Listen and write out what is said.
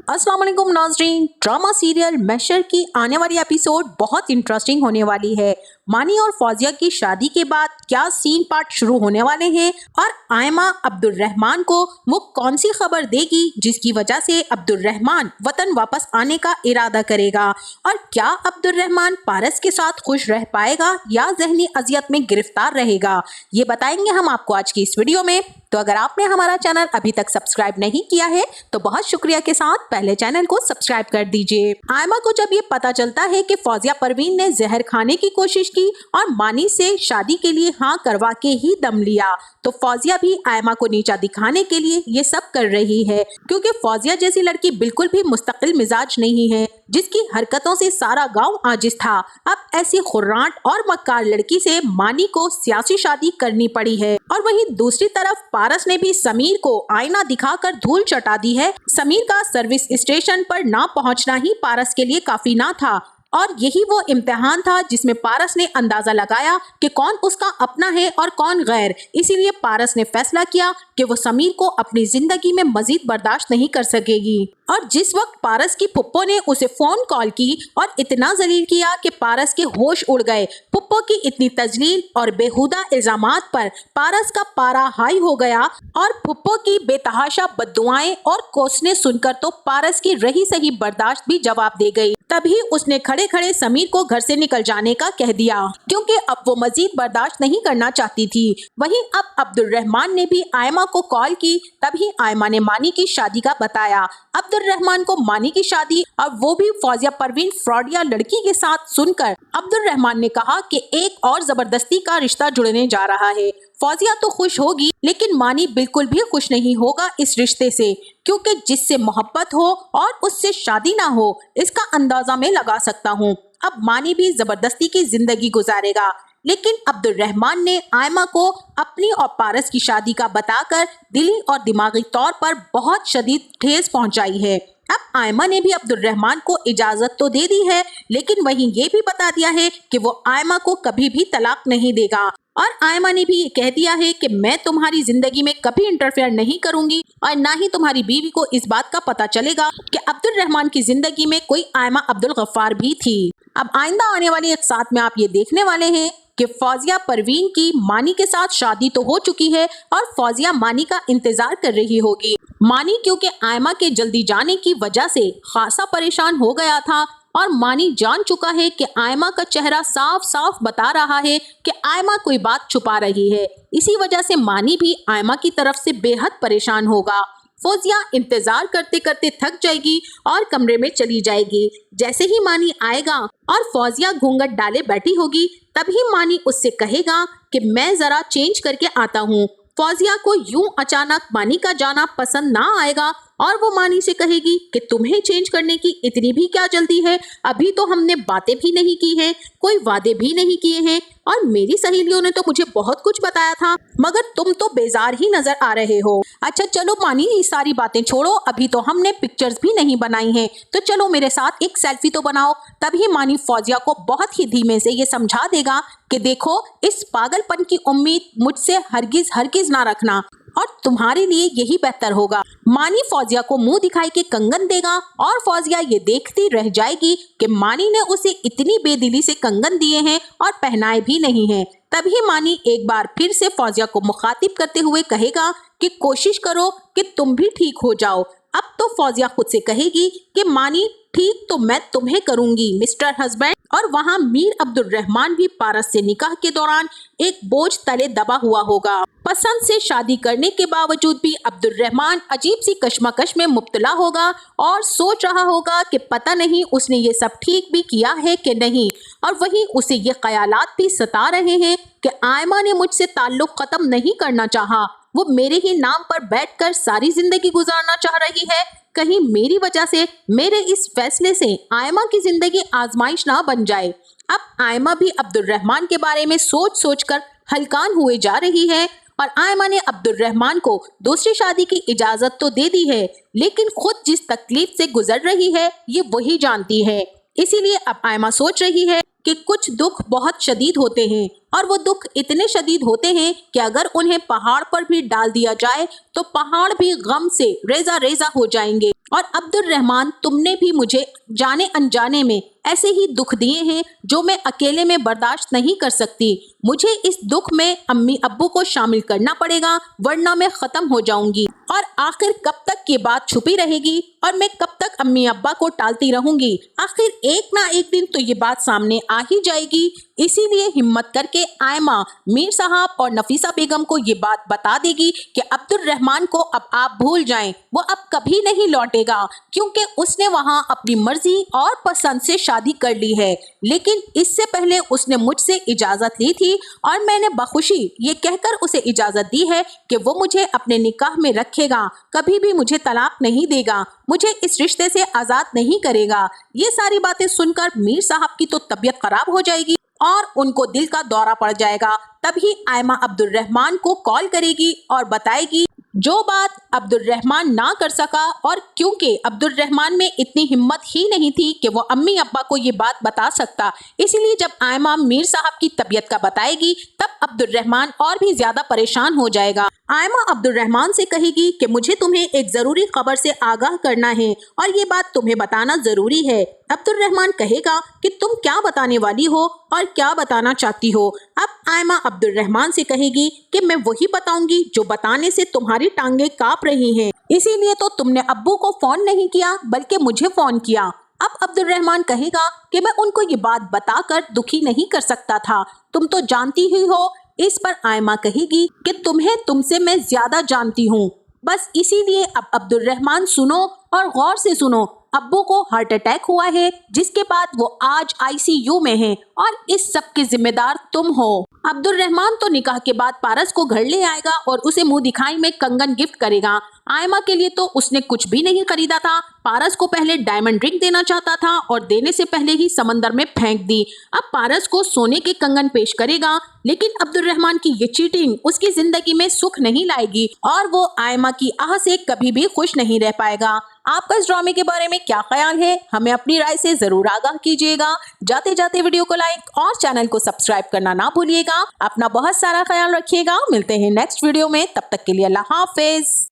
अस्सलाम वालेकुम नाज़रीन। ड्रामा सीरियल महशर की आने वाली एपिसोड बहुत इंटरेस्टिंग होने वाली है। मानी और फौजिया की शादी के बाद क्या सीन पार्ट शुरू होने वाले हैं और आयमा अब्दुर्रहमान को वो कौन सी खबर देगी जिसकी वजह से अब्दुर्रहमान वतन वापस आने का इरादा करेगा, और क्या अब्दुर्रहमान पारस के साथ खुश रह पाएगा या ज़हनी अजियत में गिरफ्तार रहेगा, ये बताएंगे हम आपको आज की इस वीडियो में। तो अगर आपने हमारा चैनल अभी तक सब्सक्राइब नहीं किया है तो बहुत शुक्रिया के साथ पहले चैनल को सब्सक्राइब कर दीजिए। आयमा को जब ये पता चलता है कि फौजिया परवीन ने जहर खाने की कोशिश की और मानी से शादी के लिए हाँ करवा के ही दम लिया, तो फौजिया भी आयमा को नीचा दिखाने के लिए ये सब कर रही है, क्योंकि फौजिया जैसी लड़की बिल्कुल भी मुस्तकिल मिजाज नहीं है, जिसकी हरकतों से सारा गांव आजिज था। अब ऐसी खुर्राट और मक्कार लड़की से मानी को सियासी शादी करनी पड़ी है। और वहीं दूसरी तरफ पारस ने भी समीर को आईना दिखाकर धूल चटा दी है। समीर का सर्विस स्टेशन पर ना पहुंचना ही पारस के लिए काफी ना था, और यही वो इम्तिहान था जिसमें पारस ने अंदाजा लगाया कि कौन उसका अपना है और कौन गैर। इसीलिए पारस ने फैसला किया कि वो समीर को अपनी जिंदगी में मजीद बर्दाश्त नहीं कर सकेगी। और जिस वक्त पारस की पुप्पो ने उसे फोन कॉल की और इतना जलील किया कि पारस के होश उड़ गए। पुप्पो की इतनी तजलील और बेहुदा इल्जामात पर पारस का पारा हाई हो गया और पुप्पो की बेतहाशा बद्दुआएं और कोसने सुनकर तो पारस की रही सही बर्दाश्त भी जवाब दे गई। तभी उसने खड़े खड़े समीर को घर से निकल जाने का कह दिया, क्योंकि अब वो मजीद बर्दाश्त नहीं करना चाहती थी। वहीं अब अब्दुर्रहमान ने भी आयमा को कॉल की, तभी आयमा ने मानी की शादी का बताया। अब्दुर्रहमान को मानी की शादी और वो भी फौजिया परवीन फ्रॉडिया लड़की के साथ सुनकर अब्दुर्रहमान ने कहा कि एक और जबरदस्ती का रिश्ता जुड़ने जा रहा है। फौजिया तो खुश होगी लेकिन मानी बिल्कुल भी खुश नहीं होगा इस रिश्ते से, क्योंकि जिससे मोहब्बत हो और उससे शादी ना हो इसका अंदाजा मैं लगा सकता हूँ। अब मानी भी जबरदस्ती की जिंदगी गुजारेगा। लेकिन अब्दुर्रहमान ने आयमा को अपनी और पारस की शादी का बताकर दिली और दिमागी तौर पर बहुत शदीद ठेस पहुंचाई है। अब आयमा ने भी अब्दुर्रहमान को इजाजत तो दे दी है, लेकिन वहीं ये भी बता दिया है कि वो आयमा को कभी भी तलाक नहीं देगा। और आयमा ने भी कह दिया है कि मैं तुम्हारी जिंदगी में कभी इंटरफेयर नहीं करूंगी और ना ही तुम्हारी बीवी को इस बात का पता चलेगा कि अब्दुर्रहमान की जिंदगी में कोई आयमा अब्दुल गफ्फार भी थी। अब आइंदा आने वाली एक साथ में आप ये देखने वाले हैं कि फौजिया परवीन की मानी के साथ शादी तो हो चुकी है और फौजिया मानी का इंतजार कर रही होगी। मानी क्योंकि आयमा के जल्दी जाने की वजह से खासा परेशान हो गया था और मानी जान चुका है कि आयमा का चेहरा साफ साफ बता रहा है कि आयमा कोई बात छुपा रही है। इसी वजह से मानी भी आयमा की तरफ से बेहद परेशान होगा। फौजिया इंतजार करते करते थक जाएगी और कमरे में चली जाएगी। जैसे ही मानी आएगा और फौजिया घूंघट डाले बैठी होगी, तभी मानी उससे कहेगा कि मैं जरा चेंज करके आता हूँ। फौजिया को यूं अचानक मानी का जाना पसंद ना आएगा और वो मानी से कहेगी कि तुम्हें चेंज करने की इतनी भी क्या जल्दी है, अभी तो हमने बातें भी नहीं की हैं, कोई वादे भी नहीं किए हैं और मेरी सहेलियों ने तो मुझे बहुत कुछ बताया था, मगर तुम तो बेजार ही नजर आ रहे हो। अच्छा चलो मानी, ये सारी बातें छोड़ो, अभी तो हमने पिक्चर्स भी नहीं बनाई हैं, तो चलो मेरे साथ एक सेल्फी तो बनाओ। तभी मानी फौजिया को बहुत ही धीमे से ये समझा देगा कि देखो, इस पागलपन की उम्मीद मुझसे हरगिज हरगिज ना रखना और तुम्हारे लिए यही बेहतर होगा। मानी फौजिया को मुंह दिखाई के कंगन देगा और फौजिया ये देखती रह जाएगी कि मानी ने उसे इतनी बेदिली से कंगन दिए हैं और पहनाए भी नहीं हैं। तभी मानी एक बार फिर से फौजिया को मुखातिब करते हुए कहेगा कि कोशिश करो कि तुम भी ठीक हो जाओ। अब तो फौजिया खुद से कहेगी कि मानी ठीक तो मैं तुम्हें करूंगी मिस्टर हस्बैंड। और वहाँ मीर अब्दुर्रहमान भी पारस से निकाह के दौरान एक बोझ तले दबा हुआ होगा। पसंद से शादी करने के बावजूद भी अब्दुर्रहमान अजीब सी कश्मकश में मुब्तला होगा और सोच रहा होगा कि पता नहीं उसने ये सब ठीक भी किया है कि नहीं। और वहीं उसे ये ख्यालात भी सता रहे हैं कि आयमा ने मुझसे ताल्लुक खत्म नहीं करना चाहा, वो मेरे ही नाम पर बैठकर सारी जिंदगी गुजारना चाह रही है। कहीं मेरी वजह से, मेरे इस फैसले से आयमा की जिंदगी आजमाइश ना बन जाए। अब आयमा भी अब्दुर्रहमान के बारे में सोच सोच कर हलकान हुए जा रही है और आयमा ने अब्दुर्रहमान को दूसरी शादी की इजाजत तो दे दी है, लेकिन खुद जिस तकलीफ से गुजर रही है ये वही जानती है। इसीलिए अब आयमा सोच रही है کہ کچھ دکھ بہت شدید ہوتے ہیں اور وہ دکھ اتنے شدید ہوتے ہیں کہ اگر انہیں پہاڑ پر بھی ڈال دیا جائے تو پہاڑ بھی غم سے ریزہ ریزہ ہو جائیں گے۔ اور عبد الرحمن، تم نے بھی مجھے جانے انجانے میں ایسے ہی دکھ دیے ہیں جو میں اکیلے میں برداشت نہیں کر سکتی۔ مجھے اس دکھ میں امی ابو کو شامل کرنا پڑے گا ورنہ میں ختم ہو جاؤں گی۔ اور آخر کب تک یہ بات چھپی رہے گی اور میں کب تک امی ابا کو ٹالتی رہوں گی؟ آخر ایک نہ ایک دن تو یہ بات سامنے آ ہی جائے گی۔ اسی لیے ہمت کر کے آئمہ میر صاحب اور نفیسہ بیگم کو یہ بات بتا دے گی کہ عبد الرحمن کو اب آپ بھول جائیں، وہ اب کبھی نہیں لوٹے گا کیونکہ اس نے وہاں اپنی مرضی اور پسند سے شادی کر لی ہے، لیکن اس سے پہلے اس نے مجھ سے اجازت لی تھی اور میں نے بخوشی یہ کہہ کر اسے اجازت دی ہے کہ وہ مجھے اپنے نکاح میں رکھے گا، کبھی بھی مجھے طلاق نہیں دے گا، مجھے اس رشتے سے آزاد نہیں کرے گا۔ یہ ساری باتیں سن کر میر صاحب کی تو طبیعت خراب ہو جائے گی اور ان کو دل کا دورہ پڑ جائے گا۔ تبھی آئمہ عبد الرحمن کو کال کرے گی اور بتائے گی جو بات عبد الرحمن نہ کر سکا، اور کیونکہ عبد الرحمن میں اتنی ہمت ہی نہیں تھی کہ وہ امی ابا کو یہ بات بتا سکتا، اسی لیے جب آئمہ میر صاحب کی طبیعت کا بتائے گی تب عبد الرحمن اور بھی زیادہ پریشان ہو جائے گا۔ آئمہ عبد الرحمن سے کہے گی کہ مجھے تمہیں ایک ضروری خبر سے آگاہ کرنا ہے اور یہ بات تمہیں بتانا ضروری ہے۔ عبد الرحمن کہے گا کہ تم کیا بتانے والی ہو اور کیا بتانا چاہتی ہو؟ اب آئمہ عبد الرحمن سے کہے گی کہ میں وہی بتاؤں گی جو بتانے سے تمہاری ٹانگیں کانپ رہی ہیں، اسی لیے تو تم نے ابو کو فون نہیں کیا بلکہ مجھے فون کیا۔ اب عبد الرحمن کہے گا کہ میں ان کو یہ بات بتا کر دکھی نہیں کر سکتا تھا، تم تو جانتی ہی ہو۔ اس پر آئمہ کہے گی کہ تمہیں تم سے میں زیادہ جانتی ہوں، بس اسی لیے اب عبد الرحمن سنو اور غور سے سنو، ابو کو ہارٹ اٹیک ہوا ہے جس کے بعد وہ آج ICU میں ہیں اور اس سب کے ذمہ دار تم ہو۔ عبد الرحمن تو نکاح کے بعد پارس کو گھر لے آئے گا اور اسے منہ دکھائی میں کنگن گفٹ کرے گا۔ آئمہ کے لیے تو اس نے کچھ بھی نہیں خریدا تھا، پارس کو پہلے ڈائمنڈ رنگ دینا چاہتا تھا اور دینے سے پہلے ہی سمندر میں پھینک دی۔ اب پارس کو سونے کے کنگن پیش کرے گا، لیکن عبد الرحمن کی یہ چیٹنگ اس کی زندگی میں سکھ نہیں لائے گی اور وہ آئمہ کی آہ سے کبھی بھی خوش نہیں رہ پائے گا۔ آپ کا اس ڈرامے کے بارے میں کیا خیال ہے؟ ہمیں اپنی رائے سے ضرور آگاہ کیجیے گا۔ جاتے جاتے ویڈیو کو لائک اور چینل کو سبسکرائب کرنا نہ بھولیے گا۔ اپنا بہت سارا خیال رکھیے گا، ملتے ہیں نیکسٹ ویڈیو میں، تب تک کے لیے اللہ حافظ۔